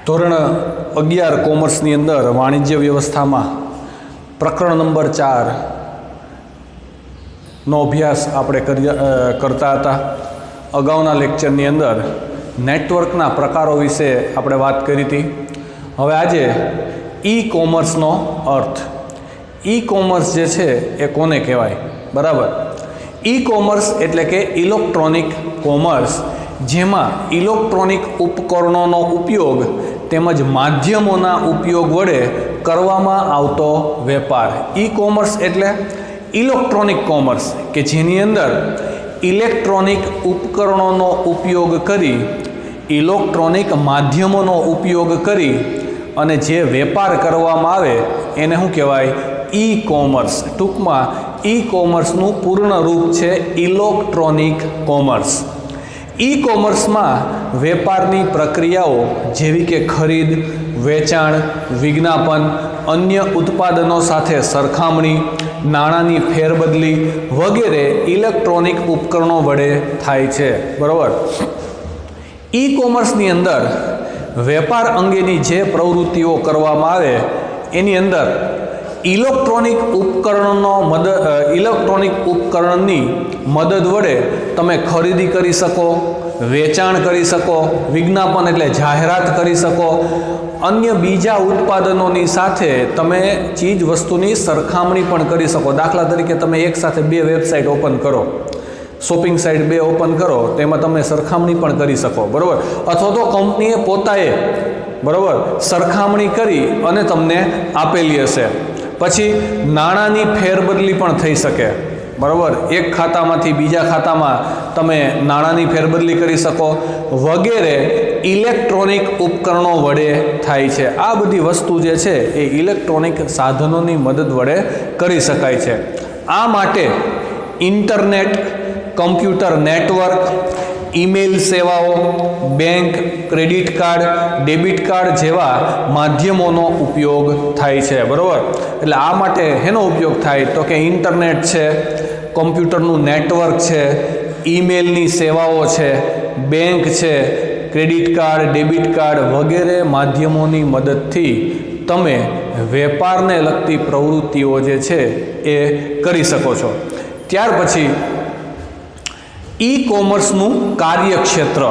ધોરણ 11 કોમર્સની અંદર વાણિજ્ય વ્યવસ્થામાં પ્રકરણ નંબર 4 નો અભ્યાસ આપણે કરતા હતા. અગાઉના લેક્ચરની અંદર નેટવર્કના પ્રકારો વિશે આપણે વાત કરી હતી. હવે આજે ઈ કોમર્સનો અર્થ. ઈ કોમર્સ જે છે એ કોને કહેવાય? બરાબર. ઈ કોમર્સ એટલે કે ઇલેક્ટ્રોનિક કોમર્સ, જેમાં ઇલેક્ટ્રોનિક ઉપકરણોનો ઉપયોગ તેમજ માધ્યમોના ઉપયોગ વડે કરવામાં આવતો વેપાર. ઈ કોમર્સ એટલે ઇલેક્ટ્રોનિક કોમર્સ કે જેની અંદર ઇલેક્ટ્રોનિક ઉપકરણોનો ઉપયોગ કરી, ઇલેક્ટ્રોનિક માધ્યમોનો ઉપયોગ કરી અને જે વેપાર કરવામાં આવે એને શું કહેવાય? E commerce. ટૂંકમાં ઈ કોમર્સનું પૂર્ણ રૂપ છે ઇલેક્ટ્રોનિક કોમર્સ. ઈ કોમર્સમાં વેપારની પ્રક્રિયાઓ જેવી કે ખરીદ, વેચાણ, વિજ્ઞાપન, અન્ય ઉત્પાદનો સાથે સરખામણી, નાણાંની ફેરબદલી વગેરે ઇલેક્ટ્રોનિક ઉપકરણો વડે થાય છે. બરાબર. ઈ કોમર્સની અંદર વેપાર અંગેની જે પ્રવૃત્તિઓ કરવામાં આવે એની અંદર ઇલેક્ટ્રોનિક ઉપકરણની મદદ વડે તમે ખરીદી કરી શકો, વેચાણ કરી શકો, વિજ્ઞાપન એટલે જાહેરાત કરી શકો, અન્ય બીજા ઉત્પાદનોની સાથે તમે ચીજ વસ્તુની સરખામણી પણ કરી શકો. દાખલા તરીકે તમે એક સાથે 2 વેબસાઇટ ઓપન કરો, શોપિંગ સાઇટ 2 ઓપન કરો, તેમાં તમે સરખામણી પણ કરી શકો. બરાબર. અથવા તો કંપનીએ પોતાએ બરાબર સરખામણી કરી અને તમને આપેલી હશે. પછી નાણાંની ફેરબદલી પણ થઈ શકે. બરાબર. એક ખાતામાંથી બીજા ખાતામાં તમે નાણાંની ફેરબદલી કરી શકો વગેરે ઇલેક્ટ્રોનિક ઉપકરણો વડે થાય છે. આ બધી વસ્તુ જે છે એ ઇલેક્ટ્રોનિક સાધનોની મદદ વડે કરી શકાય છે. આ માટે ઇન્ટરનેટ, કમ્પ્યુટર નેટવર્ક, ઈમેલ સેવાઓ, bank, credit card, debit card જેવા માધ્યમોનો ઉપયોગ થાય છે. બરાબર. એટલે આ માટે શેનો ઉપયોગ થાય તો કે ઇન્ટરનેટ છે, કમ્પ્યુટરનું નેટવર્ક છે, ઈમેલની સેવાઓ છે, બેંક છે, ક્રેડિટ કાર્ડ, ડેબિટ કાર્ડ વગેરે માધ્યમોની મદદથી તમે વેપારને લગતી પ્રવૃત્તિઓ જે છે એ કરી શકો છો. ત્યાર પછી ઈ કોમર્સનું કાર્યક્ષેત્ર.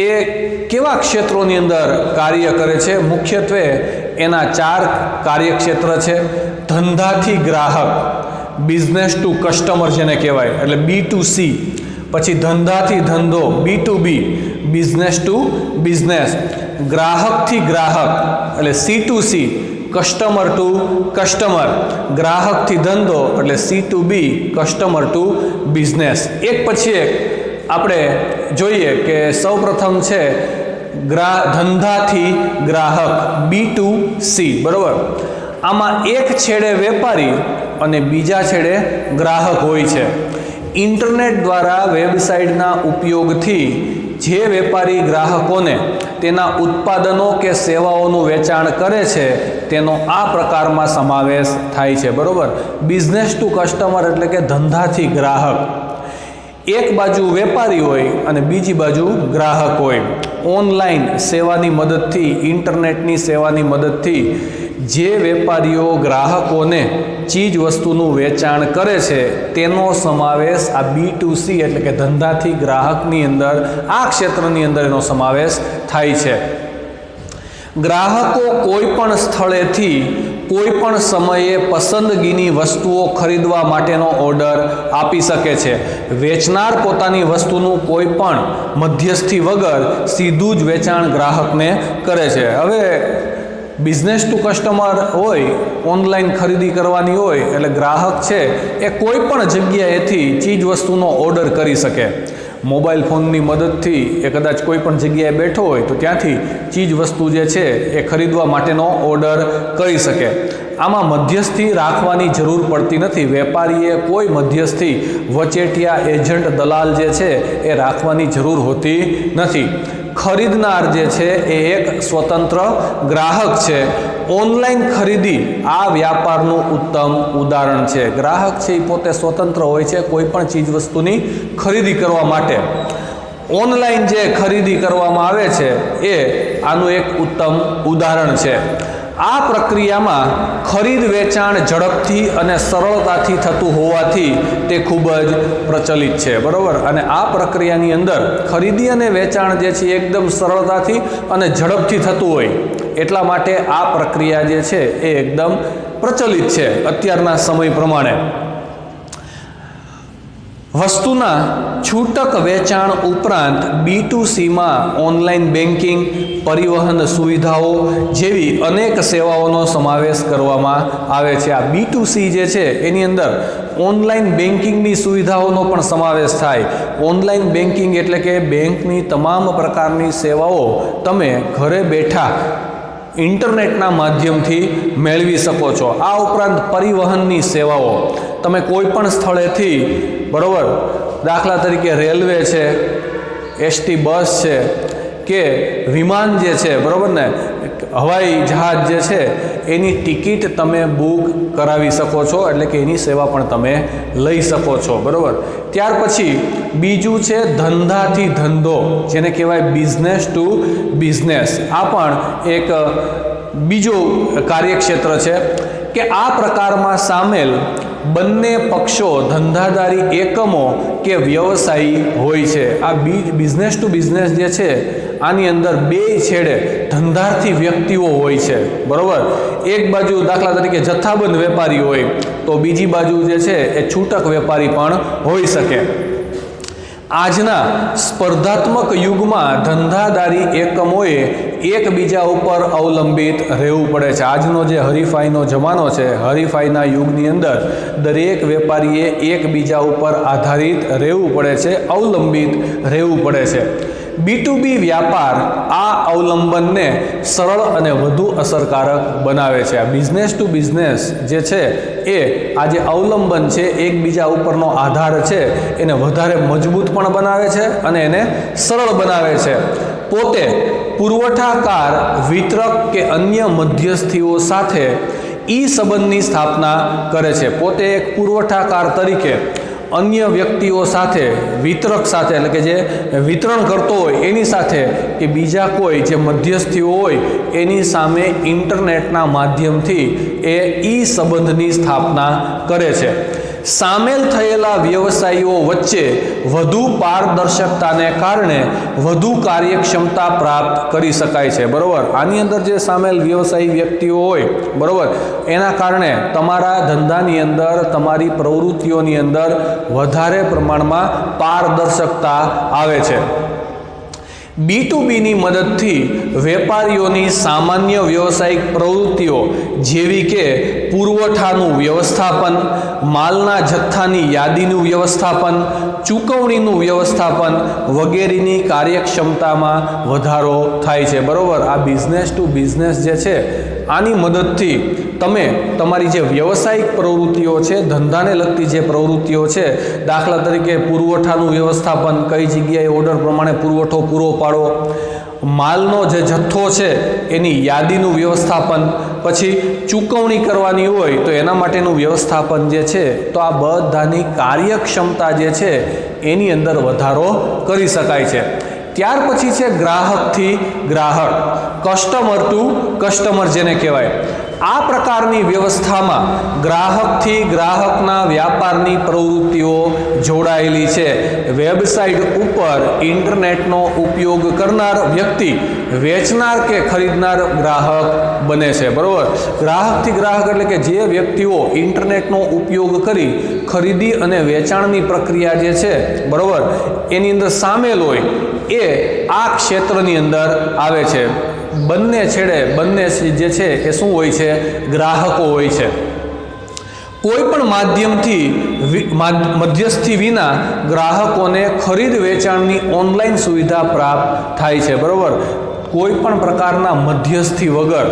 એ કેવા ક્ષેત્રોની અંદર કાર્ય કરે છે? મુખ્યત્વે એના 4 કાર્યક્ષેત્ર છે. ધંધાથી ગ્રાહક, બિઝનેસ ટુ કસ્ટમર જેને કહેવાય એટલે B2C. પછી ધંધાથી ધંધો B2B, બિઝનેસ ટુ બિઝનેસ. ગ્રાહકથી ગ્રાહક એટલે C2C, કસ્ટમર ટુ કસ્ટમર. ગ્રાહકથી ધંધો એટલે C2B, કસ્ટમર ટુ બિઝનેસ. એક પછી એક આપણે જોઈએ કે સૌપ્રથમ છે ધંધાથી ગ્રાહક B2C. બરાબર. આમાં એક છેડે વેપારી અને બીજા છેડે ગ્રાહક હોય છે. ઇન્ટરનેટ દ્વારા વેબસાઇટના ઉપયોગથી જે વેપારી ગ્રાહકોને તેના ઉત્પાદનો કે સેવાઓનું વેચાણ કરે છે તેનો આ પ્રકારમાં સમાવેશ થાય છે. બરાબર. બિઝનેસ ટુ કસ્ટમર એટલે કે ધંધાથી ગ્રાહક. એક બાજુ વેપારી હોય અને બીજી બાજુ ગ્રાહક હોય. ઓનલાઈન સેવાની મદદથી, ઇન્ટરનેટની સેવાની મદદથી જે વેપારીઓ ગ્રાહકોને ચીજ વસ્તુનું વેચાણ કરે છે તેનો સમાવેશ આ B2C એટલે કે ધંધાથી ગ્રાહકની અંદર, આ ક્ષેત્રની અંદર એનો સમાવેશ થાય છે. ગ્રાહકો કોઈ પણ સ્થળેથી કોઈ પણ સમયે પસંદગીની વસ્તુઓ ખરીદવા માટેનો ઓર્ડર આપી શકે છે. વેચનાર પોતાની વસ્તુનું કોઈ પણ મધ્યસ્થી વગર સીધું જ વેચાણ ગ્રાહકને કરે છે. હવે બિઝનેસ ટુ કસ્ટમર હોય, ઓનલાઈન ખરીદી કરવાની હોય એટલે ગ્રાહક છે એ કોઈ પણ જગ્યાએથી ચીજ વસ્તુનો ઓર્ડર કરી શકે. મોબાઈલ ફોનની મદદથી એ કદાચ કોઈ પણ જગ્યાએ બેઠો હોય તો ત્યાંથી ચીજ વસ્તુ જે છે એ ખરીદવા માટેનો ઓર્ડર કરી શકે. આમાં મધ્યસ્થી રાખવાની જરૂર પડતી નથી. વેપારીએ કોઈ મધ્યસ્થી, વચેટિયા, એજન્ટ, દલાલ જે છે એ રાખવાની જરૂર હોતી નથી. ખરીદનાર જે છે એ એક સ્વતંત્ર ગ્રાહક છે. ઓનલાઈન ખરીદી આ વ્યાપારનું ઉત્તમ ઉદાહરણ છે. ગ્રાહક છે એ પોતે સ્વતંત્ર હોય છે કોઈ પણ ચીજ વસ્તુની ખરીદી કરવા માટે. ઓનલાઈન જે ખરીદી કરવામાં આવે છે એ આનું એક ઉત્તમ ઉદાહરણ છે. આ પ્રક્રિયામાં ખરીદ વેચાણ ઝડપથી અને સરળતાથી થતું હોવાથી તે ખૂબ જ પ્રચલિત છે, બરાબર. અને આ પ્રક્રિયાની અંદર ખરીદી અને વેચાણ જે છે એકદમ સરળતાથી અને ઝડપથી થતું હોય એટલા માટે આ પ્રક્રિયા જે છે એ એકદમ પ્રચલિત છે અત્યારના સમય પ્રમાણે. વસ્તુના છૂટક વેચાણ ઉપરાંત B2Cમાં ઓનલાઈન બેન્કિંગ, પરિવહન સુવિધાઓ જેવી અનેક સેવાઓનો સમાવેશ કરવામાં આવે છે. આ B2C જે છે એની અંદર ઓનલાઈન બેન્કિંગની સુવિધાઓનો પણ સમાવેશ થાય. ઓનલાઈન બેન્કિંગ એટલે કે બેંકની તમામ પ્રકારની સેવાઓ તમે ઘરે બેઠા ઇન્ટરનેટના માધ્યમથી મેળવી શકો છો. આ ઉપરાંત પરિવહનની સેવાઓ તમે કોઈ પણ સ્થળેથી, બરાબર, દાખલા તરીકે રેલવે છે, ST બસ છે કે વિમાન જે છે, બરાબર ને, હવાઈ જહાજ જે છે એની ટિકિટ તમે બુક કરાવી શકો છો, એટલે કે એની સેવા પણ તમે લઈ શકો છો, બરાબર. ત્યાર પછી બીજું છે ધંધાથી ધંધો, જેને કહેવાય બિઝનેસ ટુ બિઝનેસ. આ પણ એક બીજું કાર્યક્ષેત્ર છે કે આ પ્રકારમાં સામેલ બંને પક્ષો ધંધાદારી એકમો કે વ્યવસાયી હોય છે. આ બિઝનેસ ટુ બિઝનેસ જે છે આની અંદર બે છેડે ધંધાર્થી વ્યક્તિઓ હોય છે, બરાબર. એક બાજુ દાખલા તરીકે જથ્થાબંધ વેપારી હોય તો બીજી બાજુ જે છે એ છૂટક વેપારી પણ હોઈ શકે. આજના સ્પર્ધાત્મક યુગમાં ધંધાદારી એકમોએ એકબીજા ઉપર અવલંબિત રહેવું પડે છે. આજનો જે હરીફાઈનો જમાનો છે, હરીફાઈના યુગની અંદર દરેક વેપારીએ એકબીજા ઉપર આધારિત રહેવું પડે છે, અવલંબિત રહેવું પડે છે. B2B વ્યાપાર આ અવલંબનને સરળ અને વધુ અસરકારક બનાવે છે. આ બિઝનેસ ટુ બિઝનેસ જે છે એ આ જે અવલંબન છે, એકબીજા ઉપરનો આધાર છે, એને વધારે મજબૂત પણ બનાવે છે અને એને સરળ બનાવે છે. પોતે પુરવઠાકાર, વિતરક કે અન્ય મધ્યસ્થીઓ સાથે સંબંધની સ્થાપના કરે છે. પોતે એક પુરવઠાકાર તરીકે અન્ય વ્યક્તિઓ સાથે, વિતરક સાથે, એટલે કે જે વિતરણ કરતો હોય એની સાથે કે બીજા કોઈ જે મધ્યસ્થીઓ હોય એની સામે ઇન્ટરનેટના માધ્યમથી એ સંબંધની સ્થાપના કરે છે. સામેલ થયેલા વ્યવસાયીઓ વચ્ચે વધુ પારદર્શકતાને કારણે વધુ કાર્યક્ષમતા પ્રાપ્ત કરી શકાય છે, બરાબર. આની અંદર જે સામેલ વ્યવસાયી વ્યક્તિઓ હોય, બરાબર, એના કારણે તમારા ધંધાની અંદર, તમારી પ્રવૃત્તિઓની અંદર વધારે પ્રમાણમાં પારદર્શકતા આવે છે. B2Bની મદદથી વેપારીઓની સામાન્ય વ્યવસાયિક પ્રવૃત્તિઓ જેવી કે પુરવઠાનું વ્યવસ્થાપન, માલના જથ્થાની યાદીનું વ્યવસ્થાપન, ચૂકવણીનું વ્યવસ્થાપન વગેરેની કાર્યક્ષમતામાં વધારો થાય છે, બરાબર. આ બિઝનેસ ટુ બિઝનેસ જે છે આની મદદથી તમે તમારી જે વ્યવસાયિક પ્રવૃત્તિઓ છે, ધંધાને લગતી જે પ્રવૃત્તિઓ છે, દાખલા તરીકે પુરવઠાનું વ્યવસ્થાપન, કઈ જગ્યાએ ઓર્ડર પ્રમાણે પુરવઠો પૂરો પાડો, માલનો જે જથ્થો છે એની યાદીનું વ્યવસ્થાપન, પછી ચૂકવણી કરવાની હોય તો એના માટેનું વ્યવસ્થાપન જે છે, તો આ બધાની કાર્યક્ષમતા જે છે એની અંદર વધારો કરી શકાય છે. ત્યાર પછી છે ગ્રાહકથી ગ્રાહક, કસ્ટમર ટુ કસ્ટમર જેને કહેવાય. આ પ્રકારની વ્યવસ્થામાં ગ્રાહકથી ગ્રાહકના વ્યાપારની પ્રવૃત્તિઓ જોડાયેલી છે. વેબસાઇટ ઉપર ઇન્ટરનેટનો ઉપયોગ કરનાર વ્યક્તિ વેચનાર કે ખરીદનાર ગ્રાહક બને છે, બરાબર. ગ્રાહકથી ગ્રાહક એટલે કે જે વ્યક્તિઓ ઇન્ટરનેટનો ઉપયોગ કરી ખરીદી અને વેચાણની પ્રક્રિયા જે છે, બરાબર, એની અંદર સામેલ હોય એ આ ક્ષેત્રની અંદર આવે છે. બંને છેડે બંને જે છે એ શું હોય છે? ગ્રાહકો હોય છે. કોઈ પણ માધ્યમથી મધ્યસ્થી વિના ગ્રાહકોને ખરીદ વેચાણની ઓનલાઈન સુવિધા પ્રાપ્ત થાય છે, બરાબર. કોઈ પણ પ્રકારના મધ્યસ્થી વગર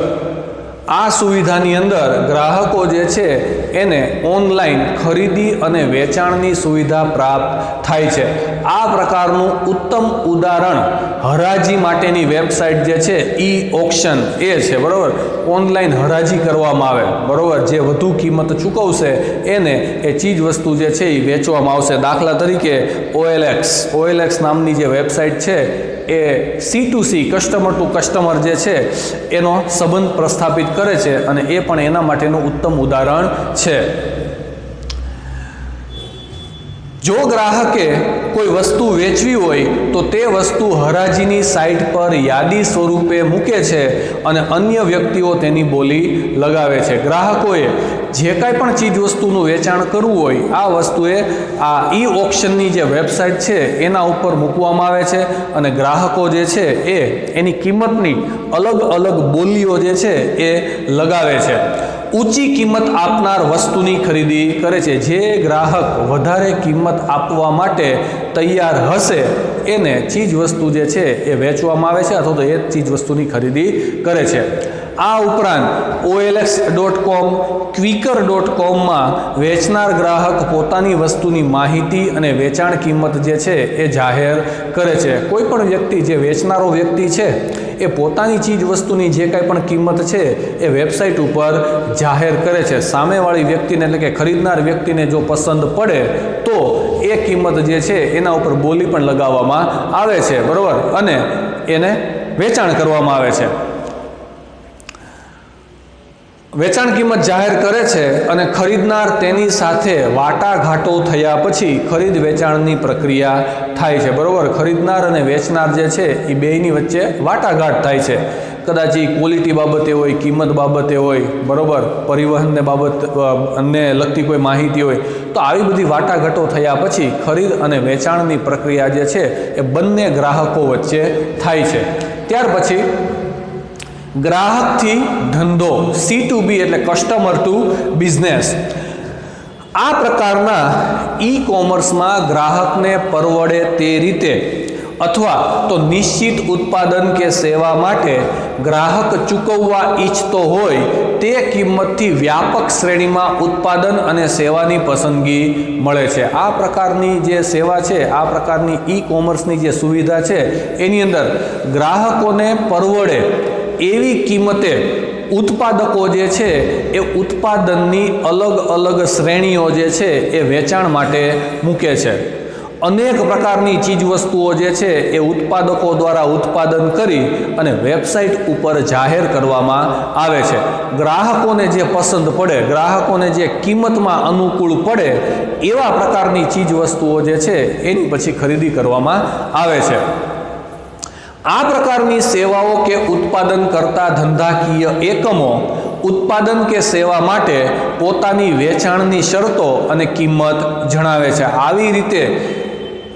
આ સુવિધાની અંદર ગ્રાહકો જે છે એને ઓનલાઈન ખરીદી અને વેચાણની સુવિધા પ્રાપ્ત થાય છે. આ પ્રકારનું ઉત્તમ ઉદાહરણ હરાજી માટેની વેબસાઇટ જે છે ઈ-ઓક્શન એ છે, બરાબર. ઓનલાઈન હરાજી કરવામાં આવે, બરાબર. જે વધુ કિંમત ચૂકવશે એને એ ચીજ વસ્તુ જે છે એ વેચવામાં આવશે. દાખલા તરીકે OLX નામની જે વેબસાઇટ છે એ C2C કસ્ટમર ટુ કસ્ટમર જે છે એનો સંબંધ પ્રસ્થાપિત કરે છે અને એ પણ એના માટેનું ઉત્તમ ઉદાહરણ છે. જો ગ્રાહકે કોઈ વસ્તુ વેચવી હોય તો તે વસ્તુ હરાજીની સાઇટ પર યાદી સ્વરૂપે મૂકે છે અને અન્ય વ્યક્તિઓ તેની બોલી લગાવે છે. ગ્રાહકોએ જે કાંઈ પણ ચીજ વસ્તુનું વેચાણ કરવું હોય આ વસ્તુએ આ ઈ-ઓક્શનની જે વેબસાઇટ છે એના ઉપર મૂકવામાં આવે છે અને ગ્રાહકો જે છે એ એની કિંમતની અલગ અલગ બોલીઓ જે છે એ લગાવે છે. ઊંચી કિંમત આપનાર વસ્તુની ખરીદી કરે છે. જે ગ્રાહક વધારે કિંમત આપવા માટે તૈયાર હશે એને ચીજ વસ્તુ જે છે એ વેચવામાં આવે છે અથવા તો એ ચીજ વસ્તુની ખરીદી કરે છે. આ ઉપરાંત OLX.com, Quikr.comમાં વેચનાર ગ્રાહક પોતાની વસ્તુની માહિતી અને વેચાણ કિંમત જે છે એ જાહેર કરે છે. કોઈ પણ વ્યક્તિ જે વેચનારો વ્યક્તિ છે એ પોતાની ચીજ વસ્તુની જે કાંઈ પણ કિંમત છે એ વેબસાઇટ ઉપર જાહેર કરે છે. સામેવાળી વ્યક્તિને એટલે કે ખરીદનાર વ્યક્તિને જો પસંદ પડે તો એ કિંમત જે છે એના ઉપર બોલી પણ લગાવવામાં આવે છે, બરાબર, અને એને વેચાણ કરવામાં આવે છે. વેચાણ કિંમત જાહેર કરે છે અને ખરીદનાર તેની સાથે વાટાઘાટો થયા પછી ખરીદ વેચાણની પ્રક્રિયા થાય છે, બરાબર. ખરીદનાર અને વેચનાર જે છે એ બેયની વચ્ચે વાટાઘાટ થાય છે. કદાચ એ ક્વોલિટી બાબતે હોય, કિંમત બાબતે હોય, બરાબર, પરિવહનને બાબતને લગતી કોઈ માહિતી હોય, તો આવી બધી વાટાઘાટો થયા પછી ખરીદ અને વેચાણની પ્રક્રિયા જે છે એ બંને ગ્રાહકો વચ્ચે થાય છે. ત્યાર પછી ગ્રાહકથી ધંધો C2B એટલે કસ્ટમર ટુ બિઝનેસ. આ પ્રકારના ઈ-કોમર્સમાં ગ્રાહકને પરવડે તે રીતે અથવા તો નિશ્ચિત ઉત્પાદન કે સેવા માટે ગ્રાહક ચૂકવવા ઈચ્છતો હોય તે કિંમતથી વ્યાપક શ્રેણીમાં ઉત્પાદન અને સેવાની પસંદગી મળે છે. આ પ્રકારની જે સેવા છે, આ પ્રકારની ઈ-કોમર્સની જે સુવિધા છે એની અંદર ગ્રાહકોને પરવડે એવી કિંમતે ઉત્પાદકો જે છે એ ઉત્પાદનની અલગ અલગ શ્રેણીઓ જે છે એ વેચાણ માટે મૂકે છે. અનેક પ્રકારની ચીજ વસ્તુઓ જે છે એ ઉત્પાદકો દ્વારા ઉત્પાદન કરી અને વેબસાઇટ ઉપર જાહેર કરવામાં આવે છે. ગ્રાહકોને જે પસંદ પડે, ગ્રાહકોને જે કિંમતમાં અનુકૂળ પડે એવા પ્રકારની ચીજ વસ્તુઓ જે છે એની પછી ખરીદી કરવામાં આવે છે. આ પ્રકારની સેવાઓ કે ઉત્પાદન કરતા ધંધાકીય એકમો ઉત્પાદન કે સેવા માટે પોતાની વેચાણની શરતો અને કિંમત જણાવે છે. આવી રીતે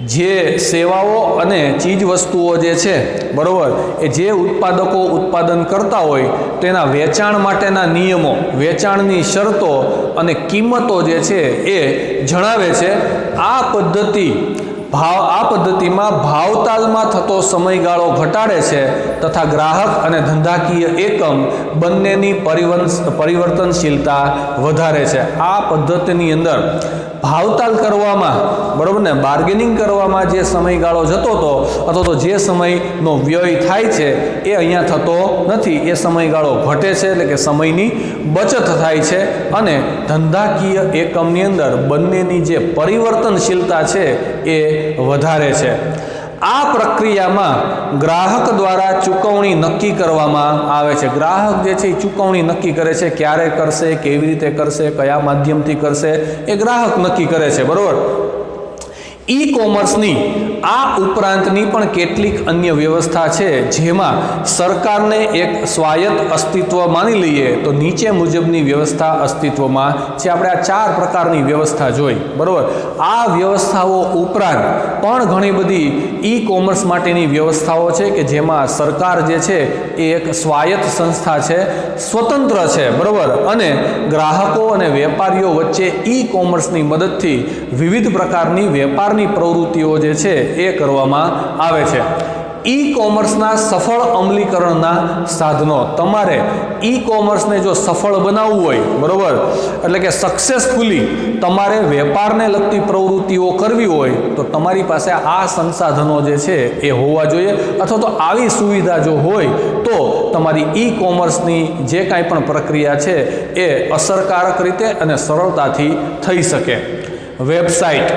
જે સેવાઓ અને ચીજ વસ્તુઓ જે છે, બરાબર, એ જે ઉત્પાદકો ઉત્પાદન કરતા હોય તેના વેચાણ માટેના નિયમો, વેચાણની શરતો અને કિંમતો જે છે એ જણાવે છે. આ પદ્ધતિમાં ભાવતાલમાં થતો સમયગાળો ઘટાડે છે તથા ગ્રાહક અને ધંધાકીય એકમ બંનેની પરિવર્તનશીલતા વધારે છે. આ પદ્ધતિની અંદર ભાવતાલ કરવામાં, બરાબર ને, બાર્ગેનિંગ કરવામાં જે સમયગાળો જતો હતો અથવા તો જે સમયનો વ્યય થાય છે એ અહીંયા થતો નથી. એ સમયગાળો ઘટે છે, એટલે કે સમયની બચત થાય છે અને ધંધાકીય એકમની અંદર બંનેની જે પરિવર્તનશીલતા છે એ વધારે છે. આ પ્રક્રિયામાં ગ્રાહક દ્વારા ચૂકવણી નક્કી કરવામાં આવે છે. ગ્રાહક જે છે એ ચૂકવણી નક્કી કરે છે, ક્યારે કરશે, કેવી રીતે કરશે, કયા માધ્યમથી કરશે, એ ગ્રાહક નક્કી કરે છે, બરાબર. ઈ-કોમર્સની આ ઉપરાંતની પણ કેટલીક અન્ય વ્યવસ્થા છે જેમાં સરકારને એક સ્વાયત્ત અસ્તિત્વ માની લઈએ તો નીચે મુજબની વ્યવસ્થા અસ્તિત્વમાં છે. આપણે આ 4 પ્રકારની વ્યવસ્થા જોઈ, બરાબર. આ વ્યવસ્થાઓ ઉપરાંત પણ ઘણી બધી ઈ-કોમર્સ માટેની વ્યવસ્થાઓ છે કે જેમાં સરકાર જે છે એ એક સ્વાયત્ત સંસ્થા છે, સ્વતંત્ર છે, બરાબર, અને ગ્રાહકો અને વેપારીઓ વચ્ચે ઈ-કોમર્સની મદદથી વિવિધ પ્રકારની વેપારની પ્રવૃત્તિઓ જે છે એ કરવામાં આવે છે. ઈ કોમર્સના સફળ અમલીકરણના સાધનો. તમારે ઈ કોમર્સને જો સફળ બનાવવું હોય, બરોબર, એટલે કે સક્સેસફુલી તમારે વેપારને લગતી પ્રવૃત્તિઓ કરવી હોય તો તમારી પાસે આ સંસાધનો જે છે એ હોવા જોઈએ, અથવા તો આવી સુવિધા જો હોય તો તમારી ઈ કોમર્સની જે કાંઈ પણ પ્રક્રિયા છે એ અસરકારક રીતે અને સરળતાથી થઈ શકે. વેબસાઇટ,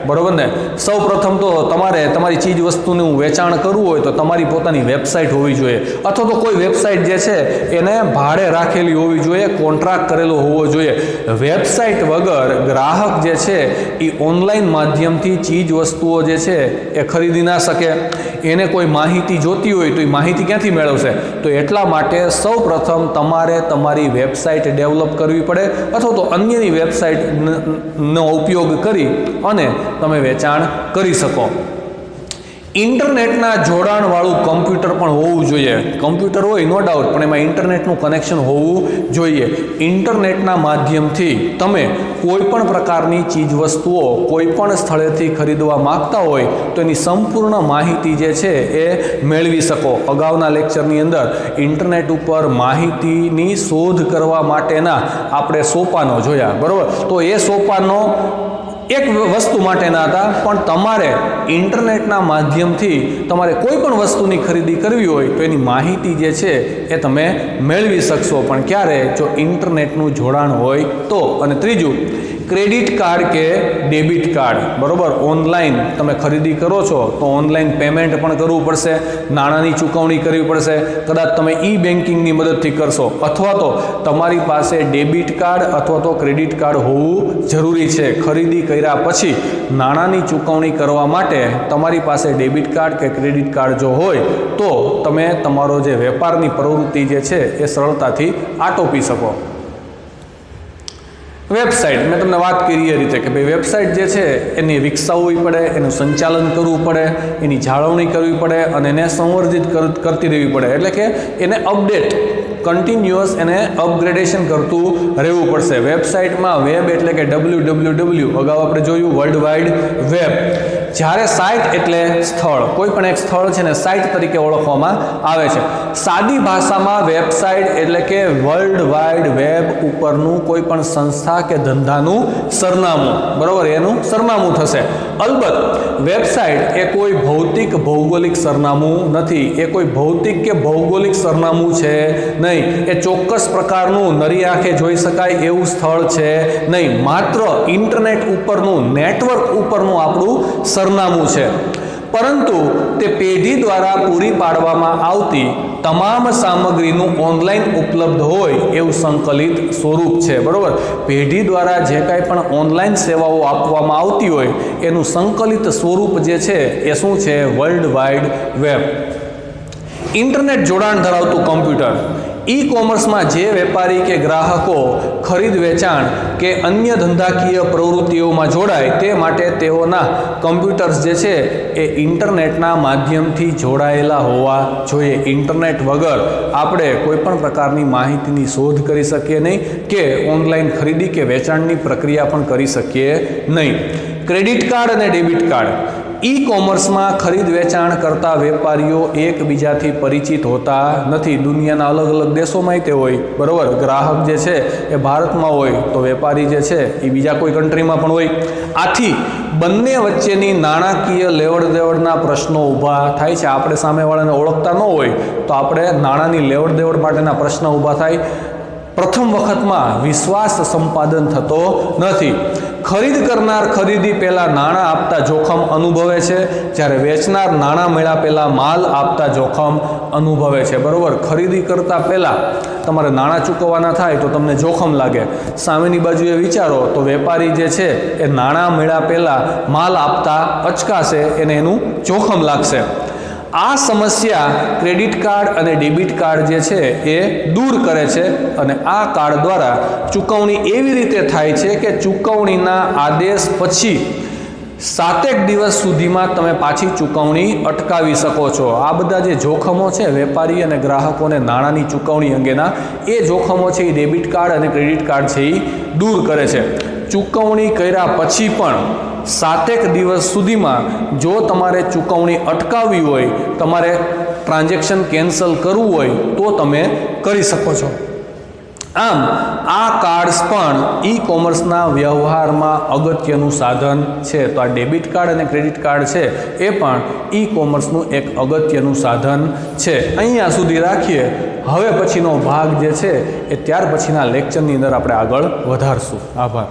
બરોબર ને. સૌ પ્રથમ તો તમારે તમારી ચીજ વસ્તુનું વેચાણ કરવું હોય તો તમારી પોતાની વેબસાઇટ હોવી જોઈએ, અથવા તો કોઈ વેબસાઇટ જે છે એને ભાડે રાખેલી હોવી જોઈએ, કોન્ટ્રાક્ટ કરેલો હોવો જોઈએ. વેબસાઇટ વગર ગ્રાહક જે છે એ ઓનલાઈન માધ્યમથી ચીજ વસ્તુઓ જે છે એ ખરીદી ના શકે. એને કોઈ માહિતી જોતી હોય તો એ માહિતી ક્યાંથી મેળવશે? તો એટલા માટે સૌ પ્રથમ તમારે તમારી વેબસાઇટ ડેવલપ કરવી પડે, અથવા તો અન્યની વેબસાઇટનો ઉપયોગ કરી અને તમે વેચાણ કરી શકો. ઇન્ટરનેટના જોડાણવાળું કમ્પ્યુટર પણ હોવું જોઈએ. કમ્પ્યુટર હોય નો ડાઉટ, પણ એમાં ઇન્ટરનેટનું કનેક્શન હોવું જોઈએ. ઇન્ટરનેટના માધ્યમથી તમે કોઈ પણ પ્રકારની ચીજવસ્તુઓ કોઈ પણ સ્થળેથી ખરીદવા માગતા હોય તો એની સંપૂર્ણ માહિતી જે છે એ મેળવી શકો. અગાઉના લેક્ચરની અંદર ઇન્ટરનેટ ઉપર માહિતીની શોધ કરવા માટેના આપણે સોપાનો જોયા, બરાબર. તો એ સોપાનો એક વસ્તુ માટેના હતા, પણ તમારે ઇન્ટરનેટના માધ્યમથી તમારે કોઈ પણ વસ્તુની ખરીદી કરવી હોય તો એની માહિતી જે છે એ તમે મેળવી શકશો. પણ ક્યારે? જો ઇન્ટરનેટનું જોડાણ હોય તો. અને ત્રીજું, ક્રેડિટ કાર્ડ કે ડેબિટ કાર્ડ, બરોબર. ઓનલાઈન તમે ખરીદી કરો છો તો ઓનલાઈન પેમેન્ટ પણ કરવું પડશે, નાણાંની ચૂકવણી કરવી પડશે. કદાચ તમે ઈ બેન્કિંગની મદદથી કરશો, અથવા તો તમારી પાસે ડેબિટ કાર્ડ અથવા તો ક્રેડિટ કાર્ડ હોવું જરૂરી છે. ખરીદી કર્યા પછી નાણાંની ચૂકવણી કરવા માટે તમારી પાસે ડેબિટ કાર્ડ કે ક્રેડિટ કાર્ડ જો હોય તો તમે તમારો જે વેપારની પ્રવૃત્તિ જે છે એ સરળતાથી આટોપી શકો. વેબસાઇટ, મેં તમને વાત કરી એ રીતે કે ભાઈ વેબસાઇટ જે છે એને વિકસાવવી પડે, એનું સંચાલન કરવું પડે, એની જાળવણી કરવી પડે અને એને સંવર્ધિત કરતી રહેવી પડે. એટલે કે એને અપડેટ, કન્ટિન્યુઅસ એને અપગ્રેડેશન કરતું રહેવું પડશે. વેબસાઇટમાં વેબ એટલે કે www, અગાઉ આપણે જોયું વર્લ્ડ વાઇડ વેબ. જ્યારે સાઇટ એટલે સ્થળ, કોઈ પણ એક સ્થળ છે ને સાઇટ તરીકે ઓળખવામાં આવે છે. સાદી ભાષામાં વેબસાઇટ એટલે કે વર્લ્ડ વાઇડ વેબ ઉપરનું કોઈ પણ સંસ્થા કે ધંધાનું સરનામું, બરોબર, એનું સરનામું થશે. અલબત્ત વેબસાઇટ એ કોઈ ભૌતિક ભૌગોલિક સરનામું નથી, એ કોઈ ભૌતિક કે ભૌગોલિક સરનામું છે નહીં. એ ચોક્કસ પ્રકારનું નરી આંખે જોઈ શકાય એવું સ્થળ છે નહીં, માત્ર ઇન્ટરનેટ ઉપરનું, નેટવર્ક ઉપરનું આપણું સરનામું છે. પરંતુ તે પેઢી દ્વારા પૂરી પાડવામાં આવતી તમામ સામગ્રીનું ઓનલાઈન ઉપલબ્ધ હોય એવું સંકલિત સ્વરૂપ છે, બરોબર. પેઢી દ્વારા જે કાંઈ પણ ઓનલાઈન સેવાઓ આપવામાં આવતી હોય એનું સંકલિત સ્વરૂપ જે છે એ શું છે? World wide web. ઇન્ટરનેટ જોડાણ ધરાવતું કમ્પ્યુટર. ઈ કોમર્સમાં જે વેપારી કે ગ્રાહકો ખરીદ વેચાણ કે અન્ય ધંધાકીય પ્રવૃત્તિઓમાં જોડાય તે માટે તેઓના કમ્પ્યુટર્સ જે છે એ ઇન્ટરનેટના માધ્યમથી જોડાયેલા હોવા જોઈએ. ઇન્ટરનેટ વગર આપણે કોઈ પણ પ્રકારની માહિતીની શોધ કરી શકીએ નહીં કે ઓનલાઈન ખરીદી કે વેચાણની પ્રક્રિયા પણ કરી શકીએ નહીં. ક્રેડિટ કાર્ડ અને ડેબિટ કાર્ડ. ઈ કોમર્સમાં ખરીદ વેચાણ કરતા વેપારીઓ એકબીજાથી પરિચિત હોતા નથી. દુનિયાના અલગ અલગ દેશોમાં તે હોય, બરાબર. ગ્રાહક જે છે એ ભારતમાં હોય તો વેપારી જે છે એ બીજા કોઈ કન્ટ્રીમાં પણ હોય. આથી બંને વચ્ચેની નાણાકીય લેવડ દેવડના પ્રશ્નો ઊભા થાય છે. આપણે સામેવાળાને ઓળખતા ન હોય તો આપણે નાણાંની લેવડ દેવડ માટેના પ્રશ્નો ઊભા થાય. પ્રથમ વખતમાં વિશ્વાસ સંપાદન થતો નથી. ખરીદ કરનાર ખરીદી પહેલાં નાણાં આપતા જોખમ અનુભવે છે, જ્યારે વેચનાર નાણાં મળ્યા પહેલાં માલ આપતા જોખમ અનુભવે છે, બરાબર. ખરીદી કરતાં પહેલાં તમારે નાણાં ચૂકવવાના થાય તો તમને જોખમ લાગે. સામેની બાજુએ વિચારો તો વેપારી જે છે એ નાણાં મળ્યા પહેલાં માલ આપતા અચકાશે, એને એનું જોખમ લાગશે. આ સમસ્યા ક્રેડિટ કાર્ડ અને ડેબિટ કાર્ડ જે છે એ દૂર કરે છે. અને આ કાર્ડ દ્વારા ચૂકવણી એવી રીતે થાય છે કે ચૂકવણીના આદેશ પછી 7 દિવસ સુધીમાં તમે પાછી ચૂકવણી અટકાવી શકો છો. આ બધા જે જોખમો છે વેપારી અને ગ્રાહકોને નાણાંની ચૂકવણી અંગેના, એ જોખમો છે એ ડેબિટ કાર્ડ અને ક્રેડિટ કાર્ડ છે એ દૂર કરે છે. ચૂકવણી કર્યા પછી પણ 7 દિવસ સુધીમાં જો તમારે ચૂકવણી અટકાવવી હોય, તમારે ટ્રાન્ઝેક્શન કેન્સલ કરવું હોય તો તમે કરી શકો છો. આમ આ કાર્ડ્સ પણ ઈ કોમર્સના વ્યવહારમાં અગત્યનું સાધન છે. તો આ ડેબિટ કાર્ડ અને ક્રેડિટ કાર્ડ છે એ પણ ઈ કોમર્સનું એક અગત્યનું સાધન છે. અહીંયા સુધી રાખીએ. હવે પછીનો ભાગ જે છે એ ત્યાર પછીના લેક્ચરની અંદર આપણે આગળ વધારશું. આભાર.